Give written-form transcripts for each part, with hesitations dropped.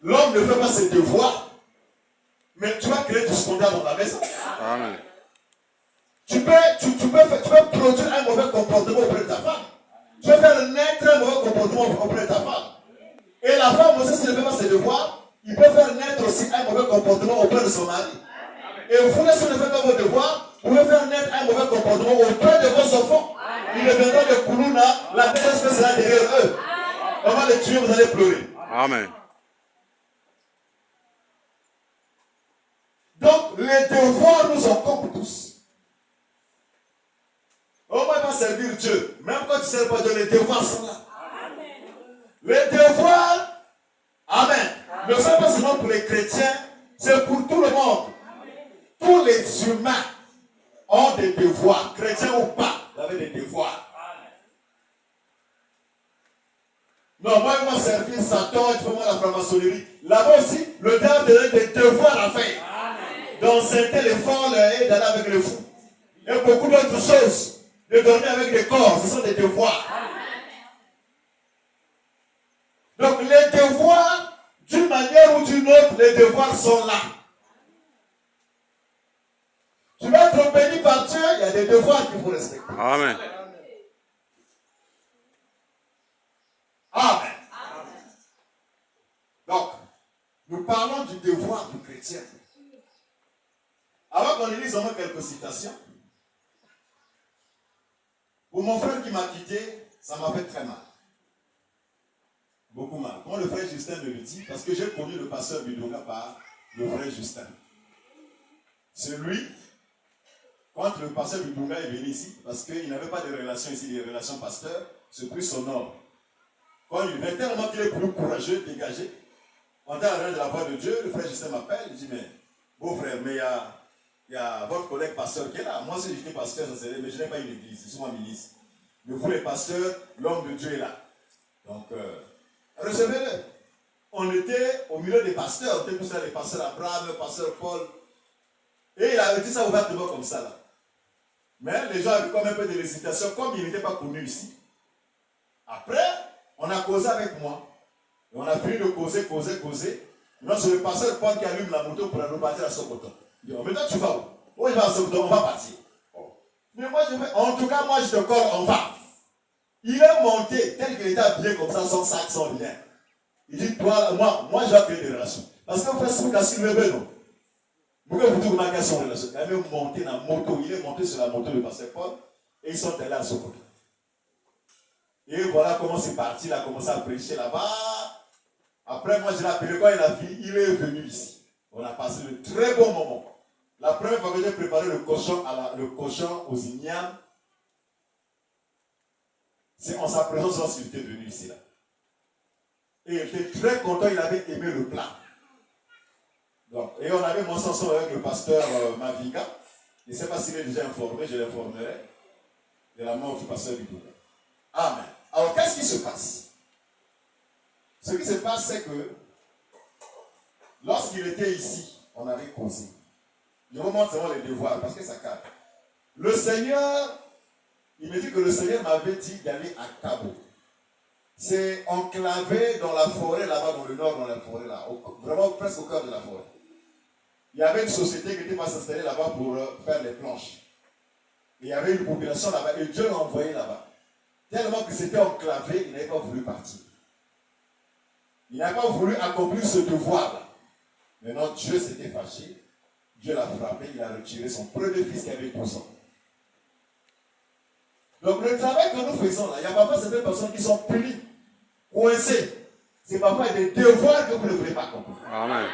l'homme ne fait pas ses devoirs, mais tu vas créer du scandale dans la maison. Amen. Tu peux produire un mauvais comportement auprès de ta femme. Tu peux faire naître un mauvais comportement auprès de ta femme. Et la femme aussi, s'il ne fait pas ses devoirs, il peut faire naître aussi un mauvais comportement auprès de son mari. Et vous, si vous ne faites pas vos devoirs, vous pouvez faire naître un mauvais comportement auprès de vos enfants. Ils deviendront des Koulouna, la tête sera derrière eux. On va les tuer, vous allez pleurer. Amen. Donc, les devoirs nous incombent tous. On ne va pas servir Dieu. Même quand tu ne sers pas Dieu, les devoirs sont là. Les devoirs, amen, ne sont pas seulement pour les chrétiens, c'est pour tout le monde. Tous les humains ont des devoirs, chrétiens ou pas, vous avez des devoirs. Non, moi, je vais servir Satan, je fais moi la franc-maçonnerie. Là-bas aussi, le diable donne des devoirs à faire. D'enceinte les folles et d'aller avec les fous. Et beaucoup d'autres choses. De dormir avec des corps, ce sont des devoirs. Donc les devoirs, d'une manière ou d'une autre, les devoirs sont là. Tu vas être béni par Dieu, il y a des devoirs qu'il faut respecter. Amen. Amen. Donc, nous parlons du devoir du chrétien. Avant qu'on lise au moins quelques citations, pour mon frère qui m'a quitté, ça m'a fait très mal. Beaucoup mal. Quand le frère Justin me le dit, parce que j'ai connu le pasteur Bidonga par le frère Justin. C'est lui, quand le pasteur Bidonga est venu ici, parce qu'il n'avait pas de relation ici, des relations pasteur, c'est plus son ordre. Quand il vient tellement qu'il est plus courageux, dégagé, on est en train de la voix de Dieu, le frère Justin m'appelle, il dit, mais, beau frère, mais il y a votre collègue pasteur qui est là. Moi, si j'étais pasteur, ça serait, mais je n'ai pas une église, c'est souvent milice. Mais vous, les pasteurs, l'homme de Dieu est là. Donc, recevez-le. On était au milieu des pasteurs, on était tous là, les pasteurs Abraham, le pasteur Paul. Et il avait dit ça ouvertement comme ça, là. Mais les gens avaient comme un peu de l'hésitation, comme il n'était pas connu ici. Après, on a causé avec moi. Et on a fini de causer. Maintenant, c'est le pasteur Paul qui allume la moto pour repartir à Sokoto. Il dit, maintenant tu vas où? Oh, il va à Sokoto, on va partir. Oh. Mais moi, en tout cas, moi, je te colle, on va. Il est monté, tel qu'il était habillé comme ça, son sac, son rien. Il dit, toi, moi, je vais créer des relations. Parce que frère, c'est vous qui avez levé, non? Vous pouvez vous dire que son relation. Il est monté dans la moto, il est monté sur la moto de pasteur Paul, et ils sont allés à Sokoto. Et voilà comment c'est parti, il a commencé à prêcher là-bas. Après, moi, je l'ai appelé, quand il a fini, il est venu ici. On a passé de très bons moments. La première fois que j'ai préparé le cochon aux ignames, c'est en sa présence lorsqu'il était venu ici. Là. Et il était très content, il avait aimé le plat. Donc, et on avait mon sens avec le pasteur Maviga. Je ne sais pas s'il est déjà informé, je l'informerai de la mort du pasteur Bidouga. Amen. Alors, qu'est-ce qui se passe? Ce qui se passe, c'est que lorsqu'il était ici, on avait causé. Je remonte seulement les devoirs parce que ça cadre. Le Seigneur, il me dit que le Seigneur m'avait dit d'aller à Cabo. C'est enclavé dans la forêt là-bas, dans le nord, dans la forêt là, vraiment presque au cœur de la forêt. Il y avait une société qui était pas s'installer là-bas pour faire les planches. Et il y avait une population là-bas et Dieu l'a envoyé là-bas. Tellement que c'était enclavé, il n'avait pas voulu partir. Il n'a pas voulu accomplir ce devoir-là. Maintenant, Dieu s'était fâché. Dieu l'a frappé, il a retiré son premier fils qui avait 12 ans. Donc, le travail que nous faisons là, il y a parfois certaines personnes qui sont punies, coincées. C'est parfois des devoirs que vous ne voulez pas accomplir. Amen.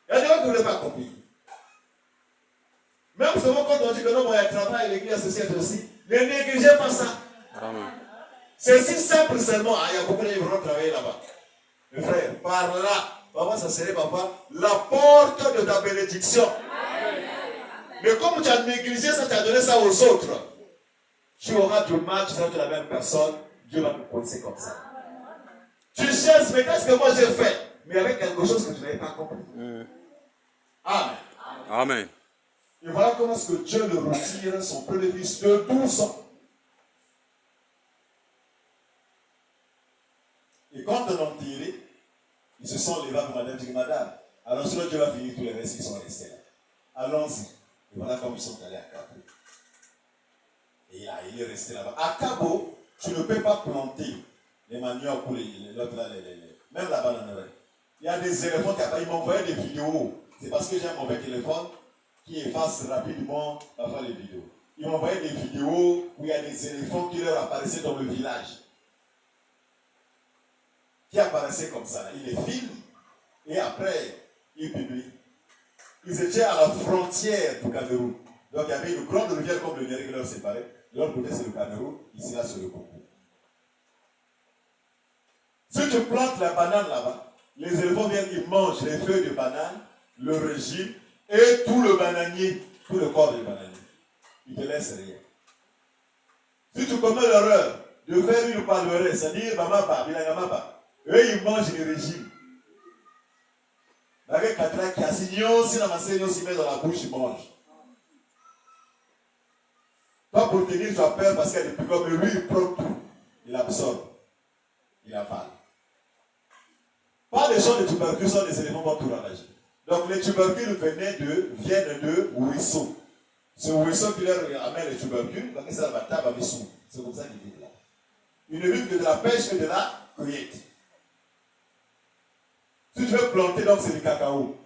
Il y a des devoirs que vous ne voulez pas accomplir. Même souvent, quand on dit que non, il y a un travail, l'église associée aussi, ne négligez pas ça. Amen. C'est si simple seulement. Il y a beaucoup de gens qui vont travailler là-bas. Mes frères, par là, papa, ça serait papa, la porte de ta bénédiction. Mais comme tu as négligé ça, tu as donné ça aux autres, tu auras du mal, tu seras de la même personne, Dieu va te coincer comme ça. Tu cherches, mais qu'est-ce que moi j'ai fait? Mais avec quelque chose que tu n'avais pas compris. Amen. Amen. Et voilà comment est-ce que Dieu le retire, son premier fils de 12 ans. Et quand on a enterré, ils se sont levés pour madame, dit madame, alors sinon Dieu va finir tous les restes qui sont restés là. Allons-y. Et voilà comme ils sont allés à Cabo. Et là, il est resté là-bas. À Cabo, tu ne peux pas planter les maniocs ou l'autre là, même la bananerie. Il y a des éléphants qui ils m'ont envoyé des vidéos. C'est parce que j'ai un mauvais téléphone qui efface rapidement parfois les vidéos. Ils m'ont envoyé des vidéos où il y a des éléphants qui leur apparaissaient dans le village. Qui apparaissaient comme ça. Ils les filment et après, ils publient. Ils étaient à la frontière du Cameroun. Donc il y avait une grande rivière comme le Niger qui leur séparait. De l'autre côté, c'est le Cameroun. Ici, là, c'est le Congo. Si tu plantes la banane là-bas, les éléphants viennent, ils mangent les feuilles de banane, le régime et tout le bananier, tout le corps du bananier. Ils ne te laissent rien. Si tu commets l'erreur de faire une palmerée, c'est-à-dire Bamaba, Bilangamaba, eux ils mangent le régime. Avec Katra qui a signé aussi la massée, aussi met dans la bouche, ils mangent. Toi pour tenir, tu as peur parce qu'il y a des picots, mais lui il prend tout. Il absorbe. Il avale. Pas des gens de tubercules sont des éléments vont tout ravager. Donc les tubercules viennent de ruisseaux. C'est au ruisseau qui leur amène les tubercules, donc ça va taper avec sous. C'est comme ça qu'ils vivent là. Ils ne vivent que de la pêche et de la cueillette. Si tu veux planter, donc c'est du cacao.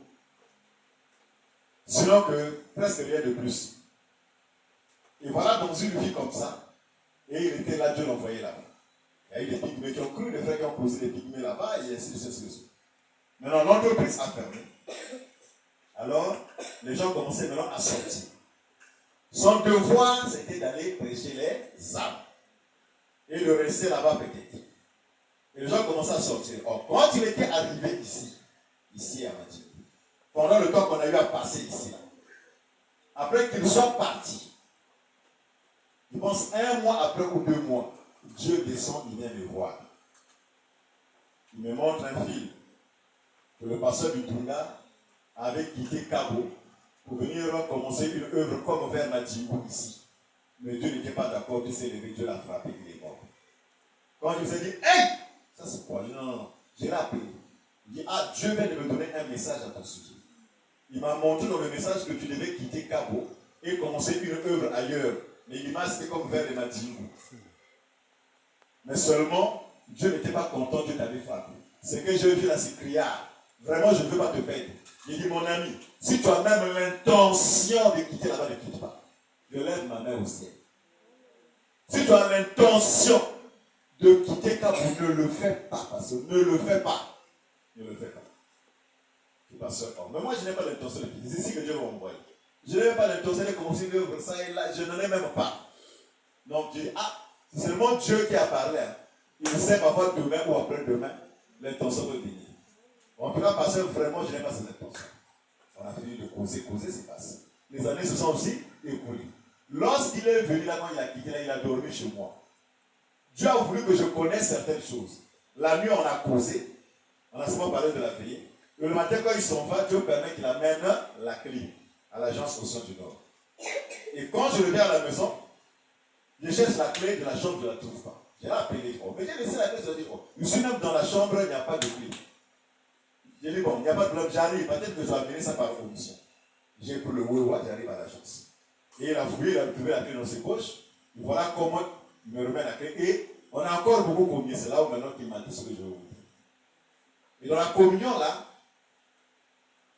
Sinon que presque rien de plus. Et voilà dans une vie comme ça. Et il était là, Dieu l'envoyait là-bas. Il y a eu des pygmées qui ont cru, des frères qui ont posé des pygmées là-bas, et ainsi de suite. Maintenant, l'entreprise a fermé. Alors, les gens commençaient maintenant à sortir. Son devoir, c'était d'aller prêcher les âmes. Et de rester là-bas peut-être. Et les gens commençaient à sortir. Or, quand il était arrivé ici à Madi, pendant le temps qu'on a eu à passer ici, là, après qu'ils soient partis, je pense 1 mois après ou 2 mois, Dieu descend, il vient me voir. Il me montre un film que le pasteur du Dunga avait quitté Cabo pour venir commencer une œuvre comme vers Madjibou ici. Mais Dieu n'était pas d'accord, Dieu s'est levé, Dieu l'a frappé, il est mort. Quand je vous ai dit, hey, ça c'est quoi? Non. Je l'ai appelé. Il dit, ah, Dieu vient de me donner un message à ton sujet. Il m'a montré dans le message que tu devais quitter Cabo et commencer une œuvre ailleurs. Mais l'image c'était comme vers les Madjibou. Mais seulement, Dieu n'était pas content, Dieu t'avait frappé. Ce que j'ai vu là, c'est criard. Vraiment, je ne veux pas te perdre. Il dit, mon ami, si tu as même l'intention de quitter là-bas, ne quitte pas. Je lève ma main au ciel. Si tu as l'intention de quitter Cabo, ne le fais pas. Parce que ne le fais pas. Ne le fais pas. C'est pas sûr. Mais moi, je n'ai pas l'intention de quitter. C'est ici que Dieu m'a envoyé. Je n'ai même pas l'intention de commencer l'œuvre, ça et là. Je n'en ai même pas. Donc, je dis, ah, c'est seulement Dieu qui a parlé. Hein. Il sait parfois demain ou après-demain, l'intention de venir. En tout cas, parce que vraiment, je n'ai pas cette intention. On a fini de causer, c'est passé. Les années se sont aussi écoulées. Lorsqu'il est venu là, quand il a quitté là, il a dormi chez moi. Dieu a voulu que je connaisse certaines choses. La nuit, on a causé. On a souvent parlé de la veillée. Et le matin, quand ils s'en va, Dieu permet qu'il amène la clé à l'agence Océan du Nord. Et quand je reviens à la maison, je cherche la clé de la chambre, je ne la trouve pas. J'ai appelé. Oh, mais j'ai laissé la clé, je dis, oh, je suis même dans la chambre, il n'y a pas de clé. J'ai dit, bon, il n'y a pas de problème, j'arrive, peut-être que je vais amener ça par commission. J'ai pris le Wouroua, j'arrive à l'agence. Et il a fouillé, il a trouvé la clé dans ses poches. Et voilà comment il me remet la clé. Et on a encore beaucoup communié. C'est là où maintenant qu'il m'a dit ce que je vais vous dire. Et dans la communion, là,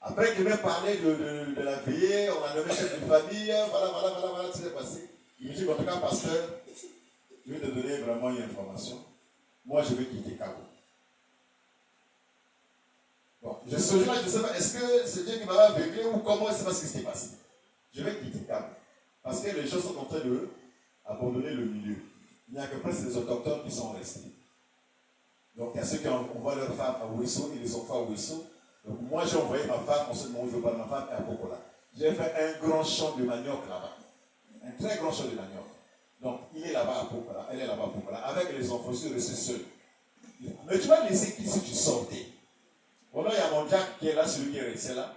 après qu'il m'a parlé de la veillée, on a nommé chef de famille, voilà, ce qui s'est passé. Il me dit, en tout cas, pasteur, je vais te donner vraiment une information. Moi, je vais quitter Cabo. Bon, je sais pas, est-ce que c'est Dieu qui m'a aveuglé ou comment c'est parce que ce qui s'est passé? Je vais quitter Cabo. Parce que les gens sont en train de abandonner le milieu. Il n'y a que presque les autochtones qui sont restés. Donc il y a ceux qui envoient leurs femmes à Ouesso et les enfants à Ouesso. Donc moi j'ai envoyé ma femme, en ce moment où je parle de ma femme, à Popola. J'ai fait un grand champ de manioc là-bas. Un très grand champ de manioc. Donc il est là-bas à Popola, elle est là-bas à Popola, avec les enfants, je suis resté seul. Mais tu vas laisser qui si tu sortais? Voilà, il y a mon Jack qui est là, celui qui est resté là,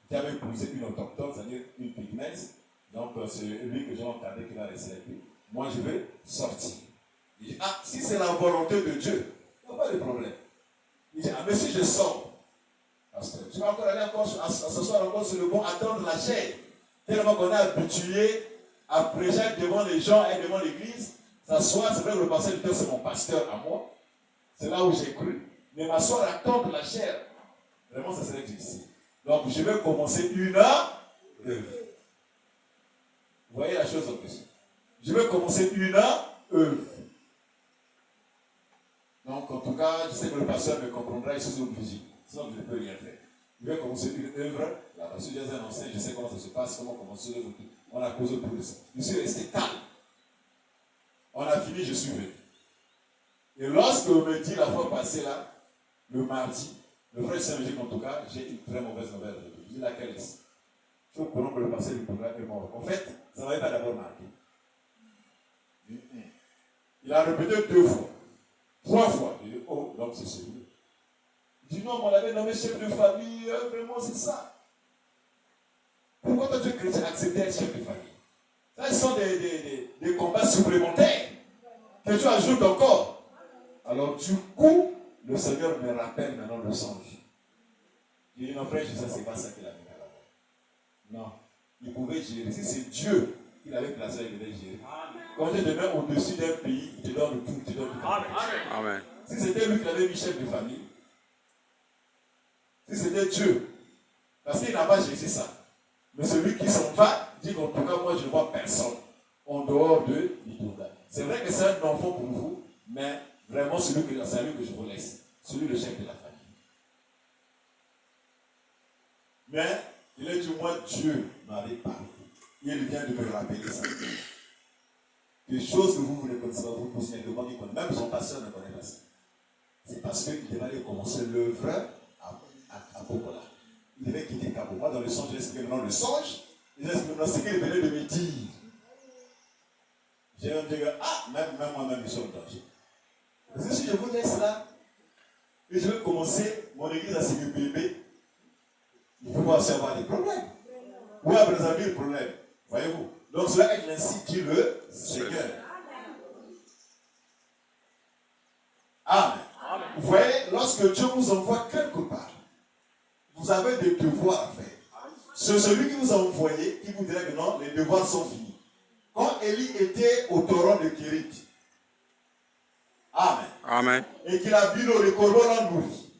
qui avait épousé une autochtone, c'est-à-dire une pygmèse. Donc c'est lui que j'ai entendu qui va rester avec lui. Moi je vais sortir. Il dit, ah, si c'est la volonté de Dieu, Il n'y a pas de problème. Il dit, ah, mais si je sors, pasteur, tu vas encore aller s'asseoir encore sur le banc, attendre la chair. Tellement qu'on est habitué à prêcher devant les gens et devant l'église. S'asseoir, c'est vrai que le pasteur du temps, c'est mon pasteur à moi. C'est là où j'ai cru. Mais m'asseoir, attendre la chair, vraiment, ça serait difficile. Donc, je vais commencer une heure. Vous voyez la chose en plus. Je vais commencer une œuvre. Donc, en tout cas, je sais que le pasteur me comprendra ici sur une vigie. Sinon, je ne peux rien faire. Je vais commencer une œuvre. La pasteur José a annoncé, je sais comment ça se passe, comment commencer l'œuvre. On a causé pour ça. Je suis resté calme. On a fini, je suis venu. Et lorsque on me dit la fois passée là, le mardi, le frère Saint me dit qu'en tout cas, j'ai une très mauvaise nouvelle. Je dis laquelle est-ce? Je suis au courant que le pasteur du programme est mort. En fait, ça ne m'avait pas d'abord marqué. Il a répété 2 fois, 3 fois. Il dit, oh, donc c'est celui. Il dit, non, on l'avait nommé chef de famille, vraiment c'est ça. Pourquoi toi tu es chrétien accepter être chef de famille? Ça, ce sont des combats supplémentaires que tu ajoutes encore. Alors du coup, le Seigneur me rappelle maintenant le songe. Il dit, non frère, je sais, c'est pas ça qu'il a mis à la main. Non, il pouvait gérer. Si c'est Dieu qu'il avait placé, il devait gérer. Quand je te mets au-dessus d'un pays, il te donne tout, il te donne tout. Amen. Si c'était lui qui avait mis chef de famille, si c'était Dieu, parce qu'il n'a pas géré ça. Mais celui qui s'en va, dit qu'en tout cas, moi je ne vois personne en dehors de l'Itoga. C'est vrai que c'est un enfant pour vous, mais vraiment c'est lui que je vous laisse. Celui le chef de la famille. Mais il a dit, moi Dieu m'avait parlé. Il vient de me rappeler ça. Des choses que vous ne connaissez pas, vous posez devant lui, même son pasteur ne connaît pas ça. C'est parce qu'il devait aller commencer l'œuvre à Bokola. Il devait quitter Cabo. Moi, dans le songe, j'ai expliqué maintenant le songe. J'ai expliqué maintenant ce qu'il venait de me dire. J'ai même dit, même moi-même, je suis en danger. Parce que si je vous laisse là, et je vais commencer mon église à CGPB, il faut aussi avoir des problèmes. Où a préservé le problème? Voyez-vous? Donc cela est ainsi dit le Seigneur. Amen. Vous voyez, lorsque Dieu vous envoie quelque part, vous avez des devoirs à faire. C'est celui qui vous a envoyé qui vous dirait que non, les devoirs sont finis. Quand Élie était au torrent de Kérit, Amen. Et qu'il a bu l'eau, les corbeaux l'ont nourri.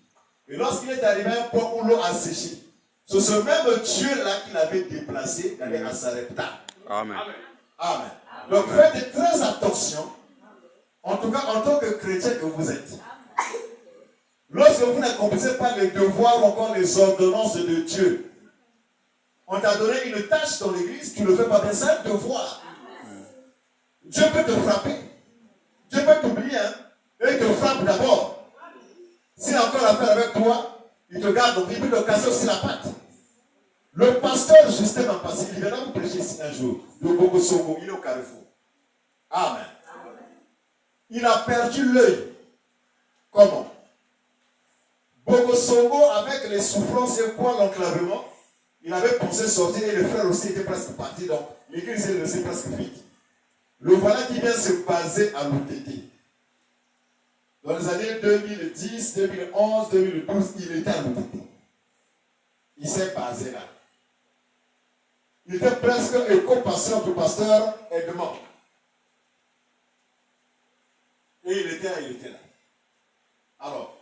Et lorsqu'il est arrivé à un point où l'eau a séché, c'est ce même Dieu-là qu'il avait déplacé d'aller à Sarepta. Amen. Donc faites très attention, en tout cas en tant que chrétien que vous êtes. Lorsque vous n'accomplissez pas les devoirs ou encore les ordonnances de Dieu, on t'a donné une tâche dans l'église, tu ne le fais pas bien, c'est un devoir. Dieu peut te frapper, Dieu peut t'oublier, et il te frappe d'abord. S'il a encore affaire avec toi, il te garde, il peut te casser aussi la patte. Le pasteur Justin m'a passé, il viendra vous prêcher ici un jour, de Bogosongo, il est au Carrefour. Amen. Il a perdu l'œil. Comment? Bogosongo, avec les souffrances et quoi, l'enclavement, il avait pensé sortir et le frère aussi était presque parti, donc l'église est laissée presque vide. Le voilà qui vient se baser à l'OTT. Dans les années 2010, 2011, 2012, il était à l'OTT. Il s'est basé là. Il était presque éco-pasteur du pasteur Edmond. Et il était là. Alors,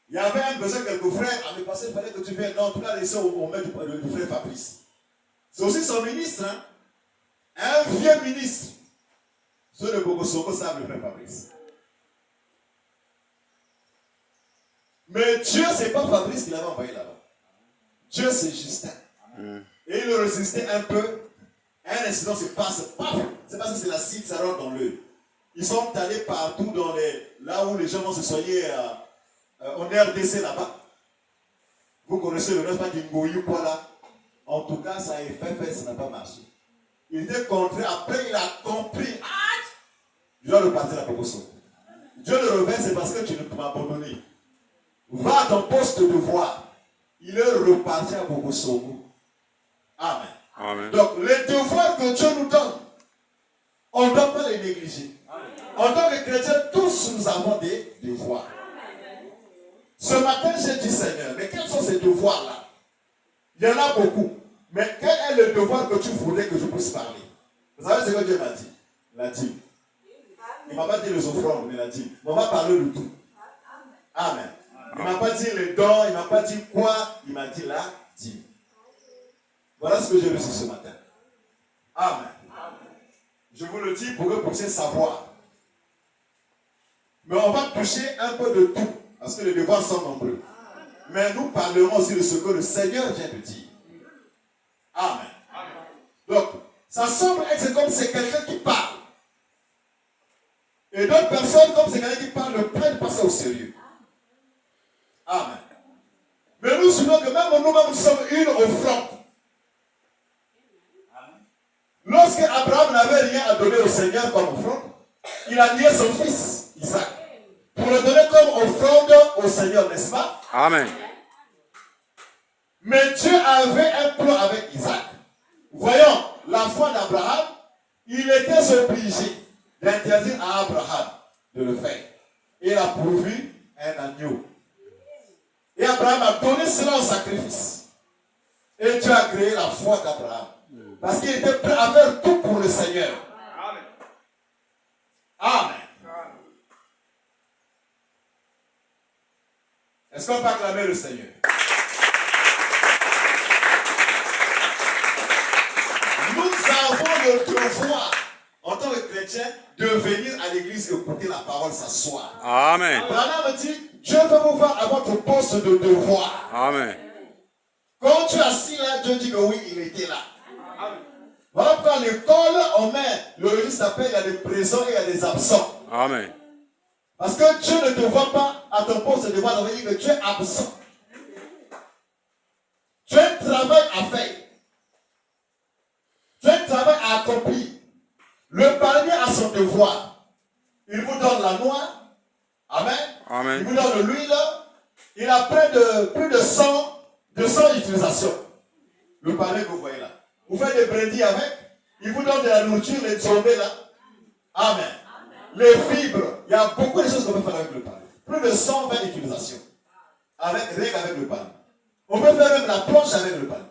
il y avait un besoin quelques frères. Ah, mais pasteur, il fallait que tu viennes. Non, en tout cas, laissez au maître du frère Fabrice. C'est aussi son ministre, hein. Un vieux ministre. Ceux de Bogosongo savent le frère Fabrice. Mais Dieu, ce n'est pas Fabrice qui l'avait envoyé là-bas. Dieu, c'est Justin. Et il résistait un peu. Un incident se passe, paf! C'est parce que c'est l'acide, ça rentre dans l'œil. Ils sont allés partout dans là où les gens vont se soigner en RDC là-bas. Vous connaissez le nom, pas d'Ingoyi ou quoi là. En tout cas, ça a fait, ça n'a pas marché. Il était contré, après il a compris. Je dois le partir à Bogoso. Dieu le revers, c'est parce que tu ne m'as abandonné. Va à ton poste de devoir. Il est reparti à Bogoso. Amen. Donc, les devoirs que Dieu nous donne, on ne doit pas les négliger. En tant que chrétiens, tous nous avons des devoirs. Ce matin, j'ai dit Seigneur, mais quels sont ces devoirs-là? Il y en a beaucoup. Mais quel est le devoir que tu voulais que je puisse parler? Vous savez ce que Dieu m'a dit? La dîme. Il ne m'a pas dit les offrandes, mais la dîme. On va parler de tout. Amen. Il ne m'a pas dit les dons, il ne m'a pas dit quoi, il m'a dit la dîme. Voilà ce que j'ai reçu ce matin. Amen. Je vous le dis pour que vous puissiez savoir. Mais on va toucher un peu de tout, parce que les devoirs sont nombreux. Mais nous parlerons aussi de ce que le Seigneur vient de dire. Amen. Donc, ça semble être comme c'est quelqu'un qui parle. Et d'autres personnes, comme c'est quelqu'un qui parle, ne prennent pas ça au sérieux. Amen. Mais nous savons que même nous-mêmes sommes une offrande. Lorsque Abraham n'avait rien à donner au Seigneur comme offrande, il a lié son fils, Isaac, pour le donner comme offrande au Seigneur, n'est-ce pas? Amen. Mais Dieu avait un plan avec Isaac. Voyons la foi d'Abraham, il était obligé d'interdire à Abraham de le faire. Il a pourvu un agneau. Et Abraham a donné cela en sacrifice. Et Dieu a créé la foi d'Abraham. Parce qu'il était prêt à faire tout pour le Seigneur. Amen. Amen. Est-ce qu'on peut acclamer le Seigneur? Nous avons le devoir, en tant que chrétien, de venir à l'église et écouter la parole s'asseoir. Amen. Abraham me dit, Dieu veut vous voir à votre poste de devoir. Amen. Quand tu es assis là, Dieu dit que oui, il était là. Voilà pourquoi à l'école, on met le registre d'appel, il y a des présents et il y a des absents. Amen. Parce que Dieu ne te voit pas à ton poste de devoir, on va dire que tu es absent. Tu as un travail à faire. Tu as un travail à accomplir. Le palmier a son devoir. Il vous donne la noix. Amen. Amen. Il vous donne de l'huile. Il a plus de 100 utilisations. Le palmier que vous voyez là. Vous faites des brindilles avec. Il vous donne de la nourriture, les tombés là. Amen. Les fibres. Il y a beaucoup de choses qu'on peut faire avec le palmier. Plus de 120 utilisations. Rien qu'avec le palmier. On peut faire même la planche avec le palmier.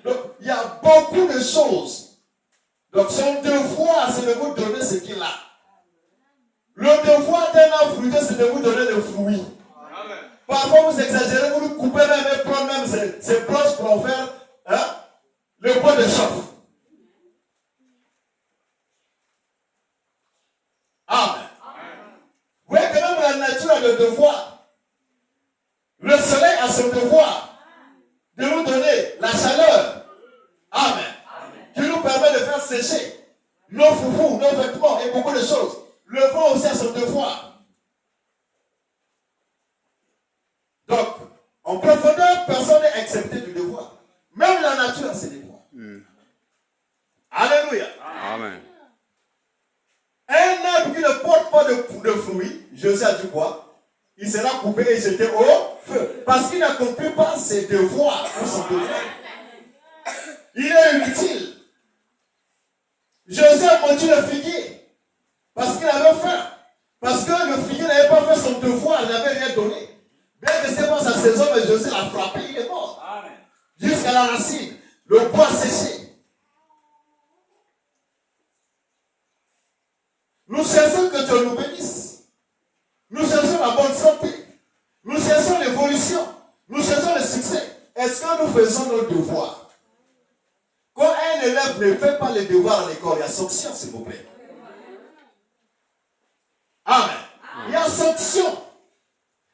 Donc, il y a beaucoup de choses. Donc, son devoir, c'est de vous donner ce qu'il a. Le devoir d'un arbre fruitier, c'est de vous donner des fruits. Amen. Parfois, vous exagérez, vous nous coupez même et prenez même ces planches pour en faire le bois de chauffe. Amen. Vous voyez que même la nature a le devoir. Le soleil a son devoir de nous donner la chaleur. Amen. Qui nous permet de faire sécher nos foufous, nos vêtements et beaucoup de choses. Le vent aussi a son devoir. Donc, en profondeur, personne n'est excepté du devoir. Même la nature a ses devoirs. Alléluia. Amen. Un arbre qui ne porte pas de fruits, Jésus a dit quoi? Il sera coupé et jeté au feu. Parce qu'il n'accomplit pas ses devoirs pour son devoir. Il est inutile. Jésus a mangé le figuier parce qu'il avait faim. Parce que le figuier n'avait pas fait son devoir, il n'avait rien donné. Bien que ce n'est pas sa saison, mais Jésus l'a frappé, il est mort. Jusqu'à la racine, le bois séché. Nous cherchons que Dieu nous bénisse. Nous cherchons la bonne santé. Nous cherchons l'évolution. Nous cherchons le succès. Est-ce que nous faisons nos devoirs? Quand un élève ne fait pas les devoirs à l'école, il y a sanction, s'il vous plaît. Amen. Il y a sanction.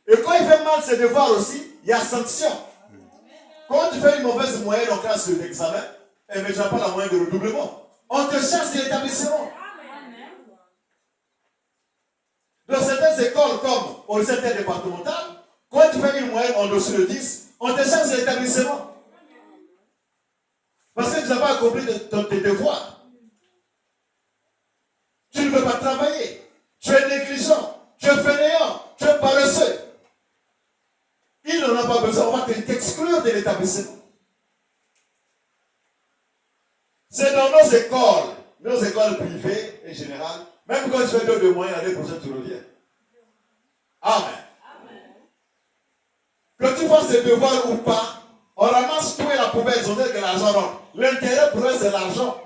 Et quand il fait mal ses devoirs aussi, il y a sanction. Quand tu fais une mauvaise moyenne en classe d'examen, et mais tu n'as pas la moyenne de redoublement, on te cherche de l'établissement. Dans certaines écoles, comme au lycée départemental, quand tu fais une moyenne en dessous de 10, on te cherche de l'établissement. Parce que tu n'as pas accompli tes devoirs. Tu ne veux pas travailler. Tu es négligent. Tu es fainéant. Tu es paresseux. Il n'en a pas besoin. On va t'exclure de l'établissement. C'est dans nos écoles privées et générales. Même quand tu fais 2 moyens, l'année prochaine, tu reviens. Amen. Que tu fasses tes devoirs ou pas, on ramasse tout et la poubelle, ils ont dit que l'argent rentre. L'intérêt pour eux, c'est l'argent.